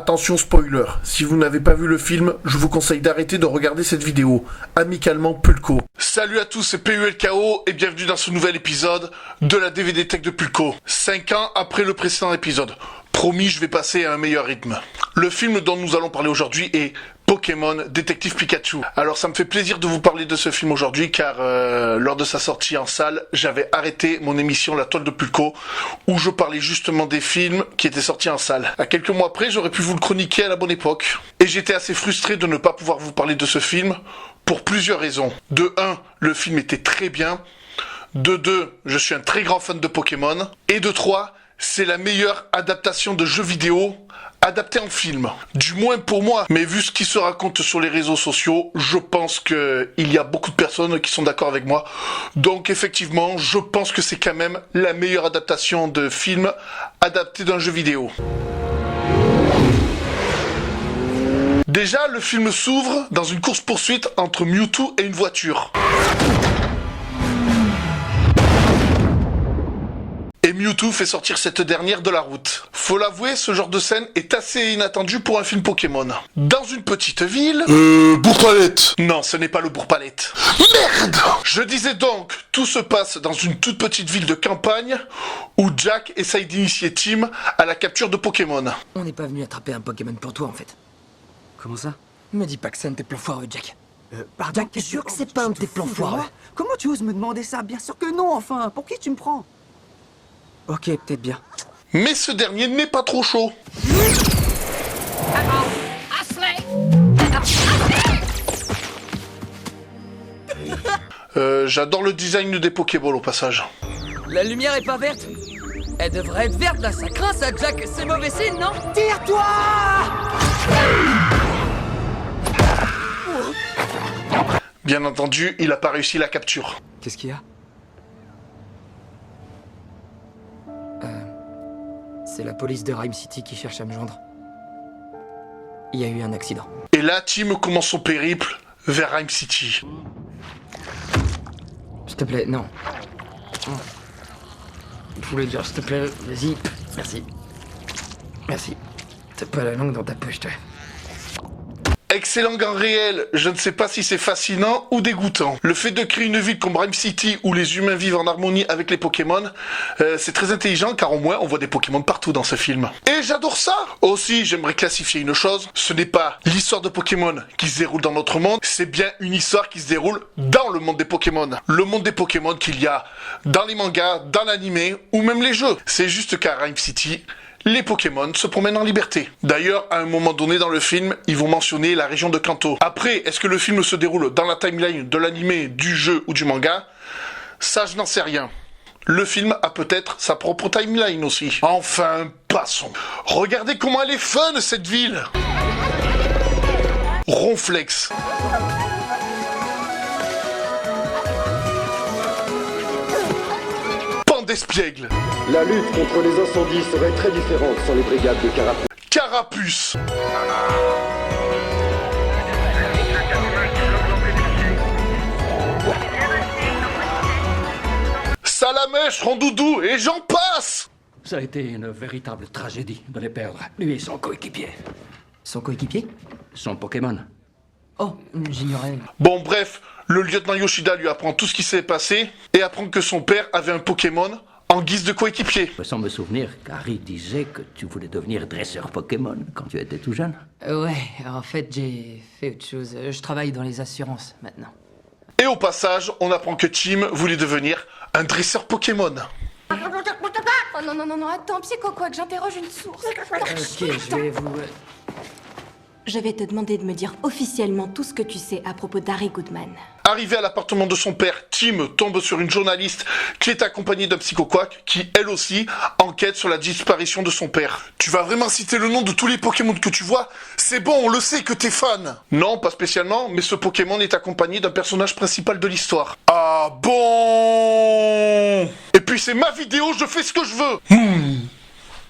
Attention spoiler, si vous n'avez pas vu le film, je vous conseille d'arrêter de regarder cette vidéo. Amicalement Pulco. Salut à tous, c'est PULKO et bienvenue dans ce nouvel épisode de la DVD Tech de Pulco. 5 ans après le précédent épisode. Promis, je vais passer à un meilleur rythme. Le film dont nous allons parler aujourd'hui est Pokémon Détective Pikachu. Alors ça me fait plaisir de vous parler de ce film aujourd'hui car lors de sa sortie en salle, j'avais arrêté mon émission La Toile de Pulco où je parlais justement des films qui étaient sortis en salle. À quelques mois après, j'aurais pu vous le chroniquer à la bonne époque. Et j'étais assez frustré de ne pas pouvoir vous parler de ce film pour plusieurs raisons. De 1, le film était très bien. De 2, je suis un très grand fan de Pokémon. Et de 3, c'est la meilleure adaptation de jeux vidéo adaptée en film. Du moins pour moi. Mais vu ce qui se raconte sur les réseaux sociaux, je pense qu'il y a beaucoup de personnes qui sont d'accord avec moi. Donc effectivement, je pense que c'est quand même la meilleure adaptation de film adapté d'un jeu vidéo. Déjà, le film s'ouvre dans une course-poursuite entre Mewtwo et une voiture. Et Mewtwo fait sortir cette dernière de la route. Faut l'avouer, ce genre de scène est assez inattendu pour un film Pokémon. Dans une petite ville... Bourg-Palette. Non, ce n'est pas le Bourg-Palette. Merde. Je disais donc, tout se passe dans une toute petite ville de campagne où Jack essaye d'initier Tim à la capture de Pokémon. On n'est pas venu attraper un Pokémon pour toi en fait. Comment ça? Me dis pas que c'est un de tes plans foireux, Jack. Pardon, Jack, t'es sûr que c'est pas un de tes plans foireux? Comment tu oses me demander ça? Bien sûr que non, enfin. Pour qui tu me prends? Ok, peut-être bien. Mais ce dernier n'est pas trop chaud. J'adore le design des Pokéballs au passage. La lumière est pas verte? Elle devrait être verte là, ça craint ça, Jack. C'est mauvais signe, non? Tire-toi! Bien entendu, il a pas réussi la capture. Qu'est-ce qu'il y a? C'est la police de Rhyme City qui cherche à me joindre. Il y a eu un accident. Et là, Tim commence son périple vers Rhyme City. S'il te plaît, non. Je voulais dire, s'il te plaît, vas-y. Merci. Merci. T'as pas la langue dans ta poche, toi. Excellent gain réel, je ne sais pas si c'est fascinant ou dégoûtant. Le fait de créer une ville comme Rhyme City où les humains vivent en harmonie avec les Pokémon, c'est très intelligent car au moins on voit des Pokémon partout dans ce film. Et j'adore ça. Aussi, j'aimerais classifier une chose, ce n'est pas l'histoire de Pokémon qui se déroule dans notre monde, c'est bien une histoire qui se déroule dans le monde des Pokémon. Le monde des Pokémon qu'il y a dans les mangas, dans l'anime ou même les jeux. C'est juste qu'à Rhyme City, les Pokémon se promènent en liberté. D'ailleurs, à un moment donné dans le film, ils vont mentionner la région de Kanto. Après, est-ce que le film se déroule dans la timeline de l'anime, du jeu ou du manga? Ça, je n'en sais rien. Le film a peut-être sa propre timeline aussi. Enfin, passons. Regardez comment elle est fun, cette ville! Ronflex. Pandespiègle. La lutte contre les incendies serait très différente sans les brigades de Carapuce. Carapuce. Salamèche, Rondoudou et j'en passe. Ça a été une véritable tragédie de les perdre, lui et son coéquipier. Son coéquipier? Son Pokémon. Oh, j'ignorais. Bon bref, le lieutenant Yoshida lui apprend tout ce qui s'est passé et apprend que son père avait un Pokémon en guise de coéquipier. Sans me souvenir, Harry disait que tu voulais devenir dresseur Pokémon quand tu étais tout jeune. Ouais, en fait, j'ai fait autre chose. Je travaille dans les assurances, maintenant. Et au passage, on apprend que Tim voulait devenir un dresseur Pokémon. Oh non, non, non, non, attends, Psycho, quoi que j'interroge une source. Ok, je vais vous... Je vais te demander de me dire officiellement tout ce que tu sais à propos d'Harry Goodman. Arrivé à l'appartement de son père, Tim tombe sur une journaliste qui est accompagnée d'un psychoquack qui, elle aussi, enquête sur la disparition de son père. Tu vas vraiment citer le nom de tous les Pokémon que tu vois? C'est bon, on le sait que t'es fan. Non, pas spécialement, mais ce Pokémon est accompagné d'un personnage principal de l'histoire. Ah bon? Et puis c'est ma vidéo, je fais ce que je veux.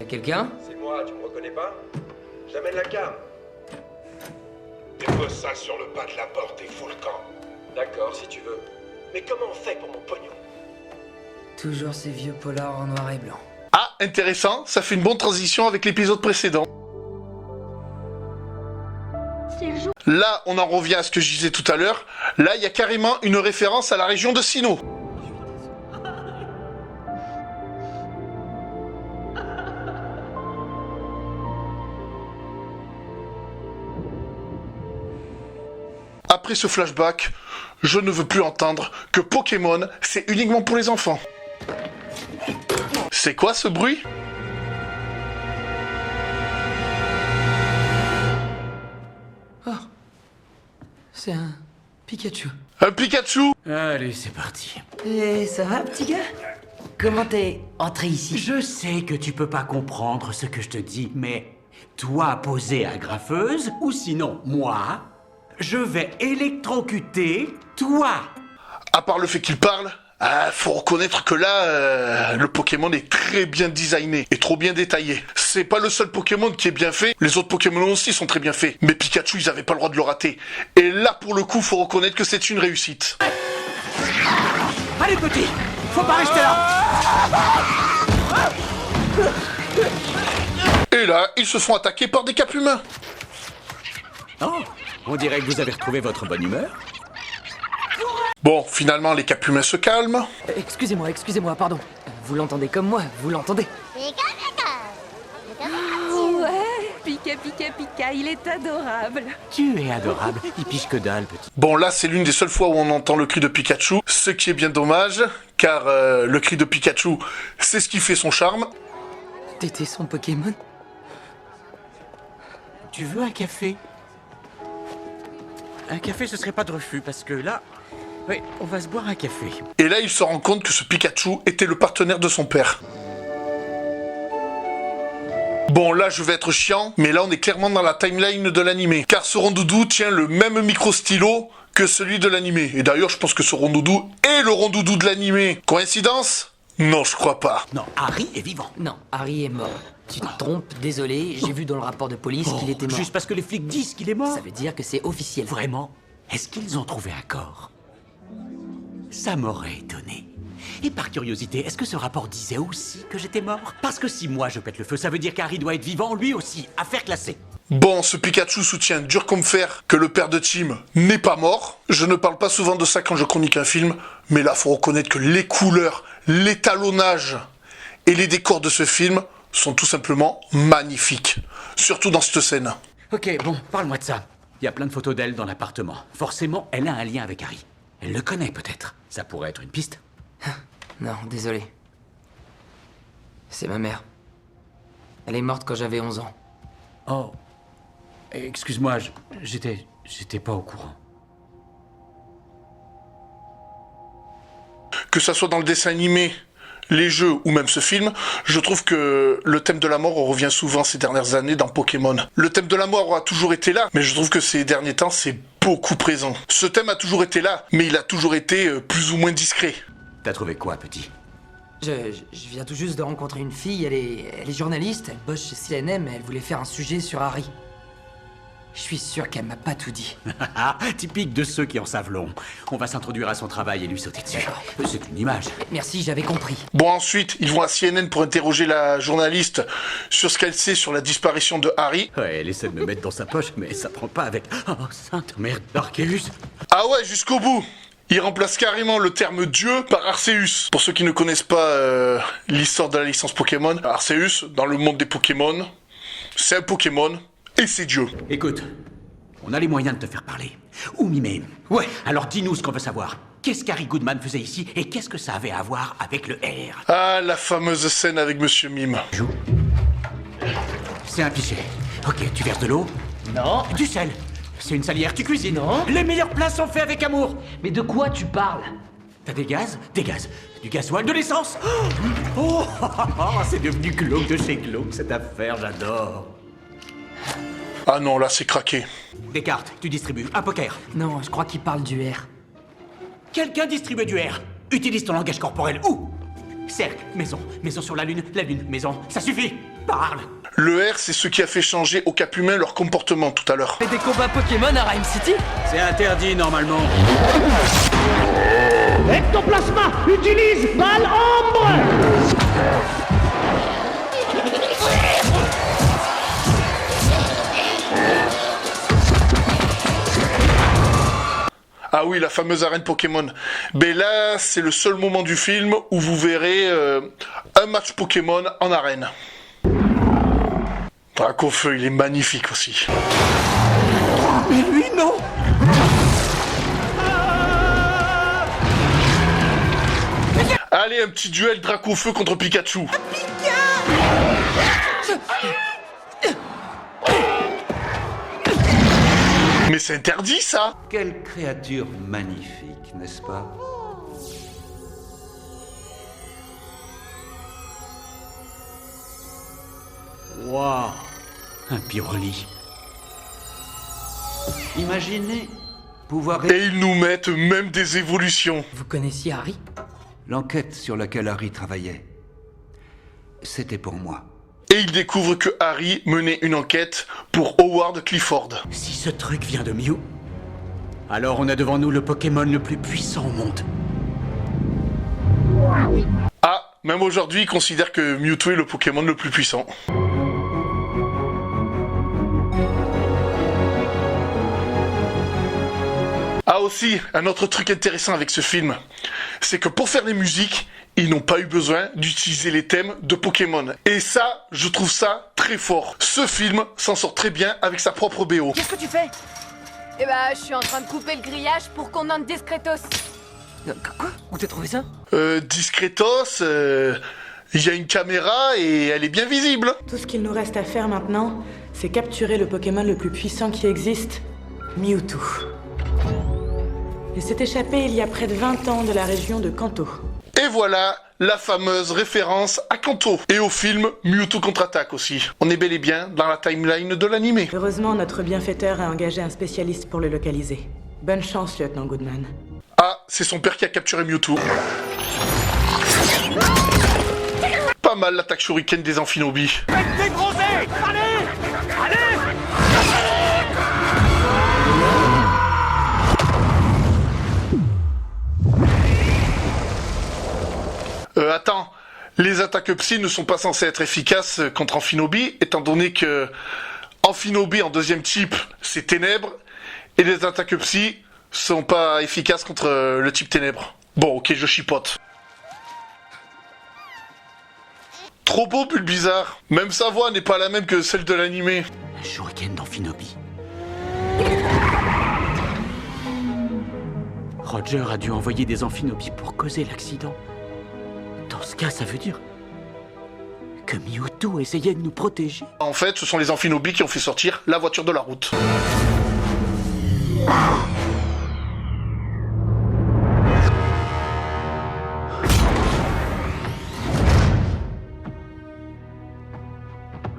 Y'a quelqu'un? C'est moi, tu me reconnais pas? J'amène la cam. Dépose ça sur le pas de la porte et fous le camp. D'accord, si tu veux. Mais comment on fait pour mon pognon? Toujours ces vieux polars en noir et blanc. Ah, intéressant, ça fait une bonne transition avec l'épisode précédent. Là, on en revient à ce que je disais tout à l'heure. Là, il y a carrément une référence à la région de Sinnoh. Après ce flashback, je ne veux plus entendre que Pokémon, c'est uniquement pour les enfants. C'est quoi ce bruit ? C'est un Pikachu. Un Pikachu ? Allez, c'est parti. Et ça va, petit gars? Comment t'es entré ici? Je sais que tu peux pas comprendre ce que je te dis, mais toi poser à graffeuse, ou sinon moi, je vais électrocuter toi. À part le fait qu'il parle, faut reconnaître que là, le Pokémon est très bien designé et trop bien détaillé. C'est pas le seul Pokémon qui est bien fait, les autres Pokémon aussi sont très bien faits. Mais Pikachu, ils avaient pas le droit de le rater. Et là, pour le coup, faut reconnaître que c'est une réussite. Allez petit, faut pas rester là. Et là, ils se font attaquer par des capes humains. Oh, on dirait que vous avez retrouvé votre bonne humeur. Bon, finalement, les capes humains se calment. Excusez-moi, pardon. Vous l'entendez comme moi, vous l'entendez? Ouais, Pika, il est adorable. Tu es adorable, il piche que dalle petit. Bon, là, c'est l'une des seules fois où on entend le cri de Pikachu, ce qui est bien dommage, car le cri de Pikachu, c'est ce qui fait son charme. T'étais son Pokémon? Tu veux un café? Un café, ce serait pas de refus, parce que là... Oui, on va se boire un café. Et là, il se rend compte que ce Pikachu était le partenaire de son père. Bon, là, je vais être chiant, mais là, on est clairement dans la timeline de l'animé. Car ce rondoudou tient le même micro-stylo que celui de l'animé. Et d'ailleurs, je pense que ce rondoudou est le rondoudou de l'animé. Coïncidence ? Non, je crois pas. Non, Harry est vivant. Non, Harry est mort. Tu te trompes, désolé, j'ai vu dans le rapport de police qu'il était mort. Juste parce que les flics disent qu'il est mort. Ça veut dire que c'est officiel. Vraiment? Est-ce qu'ils ont trouvé un corps? Ça m'aurait étonné. Et par curiosité, est-ce que ce rapport disait aussi que j'étais mort? Parce que si moi je pète le feu, ça veut dire qu'Harry doit être vivant lui aussi. Affaire classée. Bon, ce Pikachu soutient dur comme fer que le père de Tim n'est pas mort. Je ne parle pas souvent de ça quand je chronique un film, mais là, faut reconnaître que les couleurs, l'étalonnage et les décors de ce film sont tout simplement magnifiques. Surtout dans cette scène. Ok, bon, parle-moi de ça. Il y a plein de photos d'elle dans l'appartement. Forcément, elle a un lien avec Harry. Elle le connaît peut-être. Ça pourrait être une piste. Non, désolé. C'est ma mère. Elle est morte quand j'avais 11 ans. Oh. Excuse-moi, j'étais pas au courant. Que ça soit dans le dessin animé, les jeux ou même ce film, je trouve que le thème de la mort revient souvent ces dernières années dans Pokémon. Le thème de la mort a toujours été là, mais je trouve que ces derniers temps, c'est beaucoup présent. Ce thème a toujours été là, mais il a toujours été plus ou moins discret. T'as trouvé quoi, petit? Je viens tout juste de rencontrer une fille, elle est journaliste, elle bosse chez CNM et elle voulait faire un sujet sur Harry. Je suis sûr qu'elle m'a pas tout dit. Typique de ceux qui en savent long. On va s'introduire à son travail et lui sauter dessus. C'est une image. Merci, j'avais compris. Bon, ensuite, ils vont à CNN pour interroger la journaliste sur ce qu'elle sait sur la disparition de Harry. Ouais, elle essaie de me mettre dans sa poche, mais ça prend pas avec... Oh, sainte merde d'Arceus. Ah ouais, jusqu'au bout. Il remplace carrément le terme Dieu par Arceus. Pour ceux qui ne connaissent pas l'histoire de la licence Pokémon, Arceus, dans le monde des Pokémon, c'est un Pokémon et c'est Dieu. Écoute, on a les moyens de te faire parler. Ou mimer. Ouais, alors dis-nous ce qu'on veut savoir. Qu'est-ce qu'Harry Goodman faisait ici et qu'est-ce que ça avait à voir avec le R? Ah, la fameuse scène avec Monsieur Mime. Joue. C'est un pichet. Ok, tu verses de l'eau? Non. Du sel. C'est une salière, tu cuisines. Non. Les meilleurs plats sont faits avec amour. Mais de quoi tu parles? T'as des gaz? Des gaz. Du gasoil, de l'essence. Oh, c'est devenu glauque de chez glauque cette affaire, j'adore. Ah non, là c'est craqué. Des cartes, tu distribues. Un poker. Non, je crois qu'il parle du R. Quelqu'un distribue du R. Utilise ton langage corporel. Où? Cercle, maison, maison sur la lune, maison. Ça suffit. Parle. Le R, c'est ce qui a fait changer aux Cap humains leur comportement tout à l'heure. Et des combats Pokémon à Rhyme City? C'est interdit normalement. Ectoplasma, utilise balle ombre. oui, la fameuse arène Pokémon. Ben là, c'est le seul moment du film où vous verrez un match Pokémon en arène. Dracofeu, il est magnifique aussi. Mais lui, non! Allez, un petit duel Dracofeu contre Pikachu. Mais c'est interdit, ça! Quelle créature magnifique, n'est-ce pas? Waouh! Un pyroli. Imaginez pouvoir... Et ils nous mettent même des évolutions. Vous connaissiez Harry? L'enquête sur laquelle Harry travaillait, c'était pour moi. Et ils découvrent que Harry menait une enquête pour Howard Clifford. Si ce truc vient de Mew, alors on a devant nous le Pokémon le plus puissant au monde. Ah, même aujourd'hui, ils considèrent que Mewtwo est le Pokémon le plus puissant. Ah aussi, un autre truc intéressant avec ce film, c'est que pour faire les musiques, ils n'ont pas eu besoin d'utiliser les thèmes de Pokémon. Et ça, je trouve ça très fort. Ce film s'en sort très bien avec sa propre BO. Qu'est-ce que tu fais? Eh bah, je suis en train de couper le grillage pour qu'on entre Discretos. Quoi? Où t'as trouvé ça? Discretos, il y a une caméra et elle est bien visible. Tout ce qu'il nous reste à faire maintenant, c'est capturer le Pokémon le plus puissant qui existe, Mewtwo. Il s'est échappé il y a près de 20 ans de la région de Kanto. Et voilà la fameuse référence à Kanto. Et au film Mewtwo contre-attaque aussi. On est bel et bien dans la timeline de l'animé. Heureusement, notre bienfaiteur a engagé un spécialiste pour le localiser. Bonne chance, lieutenant Goodman. Ah, c'est son père qui a capturé Mewtwo. Pas mal l'attaque shuriken des Amphinobi. Faites dégroser! Allez! Allez! Attends, les attaques psy ne sont pas censées être efficaces contre Amphinobi, étant donné que Amphinobi en deuxième type, c'est ténèbres, et les attaques psy sont pas efficaces contre le type ténèbres. Bon, ok, je chipote. Trop beau, Bulbizarre. Même sa voix n'est pas la même que celle de l'animé. Un shuriken d'Amphinobi. Roger a dû envoyer des Amphinobi pour causer l'accident. Dans ce cas, ça veut dire que Mewtwo essayait de nous protéger. En fait, ce sont les Amphinobi qui ont fait sortir la voiture de la route.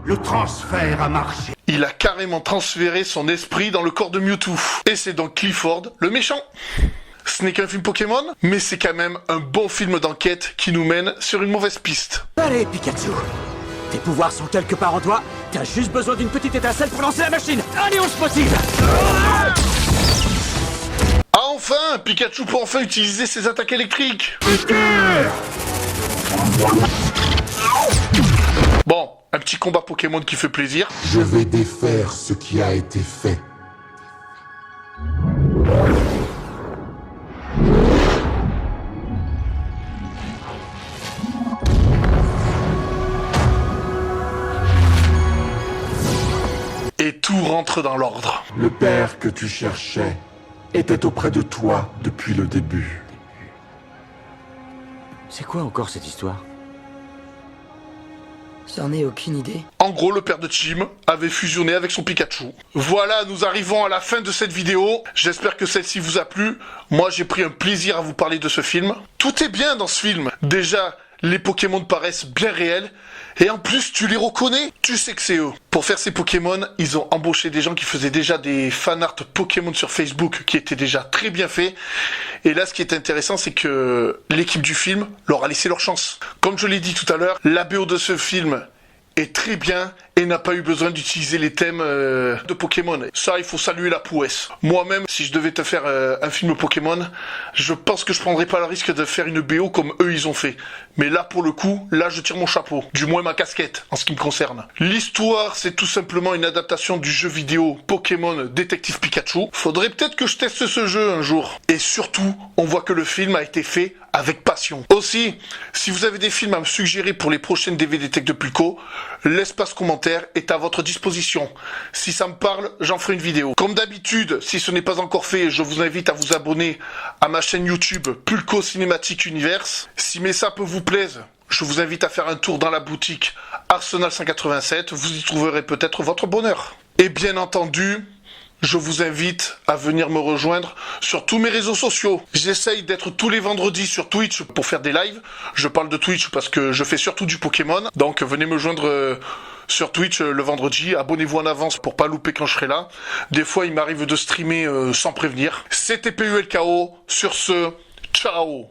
Le transfert a marché. Il a carrément transféré son esprit dans le corps de Mewtwo. Et c'est donc Clifford, le méchant. Ce n'est qu'un film Pokémon, mais c'est quand même un bon film d'enquête qui nous mène sur une mauvaise piste. Allez, Pikachu! Tes pouvoirs sont quelque part en toi, t'as juste besoin d'une petite étincelle pour lancer la machine! Allez, on se motive! Ah enfin! Pikachu peut enfin utiliser ses attaques électriques! Bon, un petit combat Pokémon qui fait plaisir. Je vais défaire ce qui a été fait. Et tout rentre dans l'ordre. Le père que tu cherchais était auprès de toi depuis le début. C'est quoi encore cette histoire? J'en ai aucune idée. En gros, le père de Chim avait fusionné avec son Pikachu. Voilà, nous arrivons à la fin de cette vidéo. J'espère que celle-ci vous a plu. Moi, j'ai pris un plaisir à vous parler de ce film. Tout est bien dans ce film. Déjà, les Pokémon paraissent bien réels. Et en plus, tu les reconnais. Tu sais que c'est eux. Pour faire ces Pokémon, ils ont embauché des gens qui faisaient déjà des fanarts Pokémon sur Facebook qui étaient déjà très bien faits. Et là, ce qui est intéressant, c'est que l'équipe du film leur a laissé leur chance. Comme je l'ai dit tout à l'heure, la BO de ce film est très bien et n'a pas eu besoin d'utiliser les thèmes de Pokémon. Ça, il faut saluer la prouesse. Moi-même, si je devais te faire un film Pokémon, je pense que je prendrais pas le risque de faire une BO comme eux ils ont fait. Mais là, pour le coup, là, je tire mon chapeau. Du moins ma casquette, en ce qui me concerne. L'histoire, c'est tout simplement une adaptation du jeu vidéo Pokémon Détective Pikachu. Faudrait peut-être que je teste ce jeu un jour. Et surtout, on voit que le film a été fait avec passion. Aussi, si vous avez des films à me suggérer pour les prochaines DVD Tech de Pulco, l'espace commentaire est à votre disposition. Si ça me parle, j'en ferai une vidéo. Comme d'habitude, si ce n'est pas encore fait, je vous invite à vous abonner à ma chaîne YouTube Pulco Cinematic Universe. Si mes sapes vous plaisent, je vous invite à faire un tour dans la boutique Arsenal 187, vous y trouverez peut-être votre bonheur. Et bien entendu, je vous invite à venir me rejoindre sur tous mes réseaux sociaux. J'essaye d'être tous les vendredis sur Twitch pour faire des lives. Je parle de Twitch parce que je fais surtout du Pokémon. Donc venez me joindre sur Twitch le vendredi. Abonnez-vous en avance pour pas louper quand je serai là. Des fois, il m'arrive de streamer sans prévenir. C'était PULKO. Sur ce, ciao.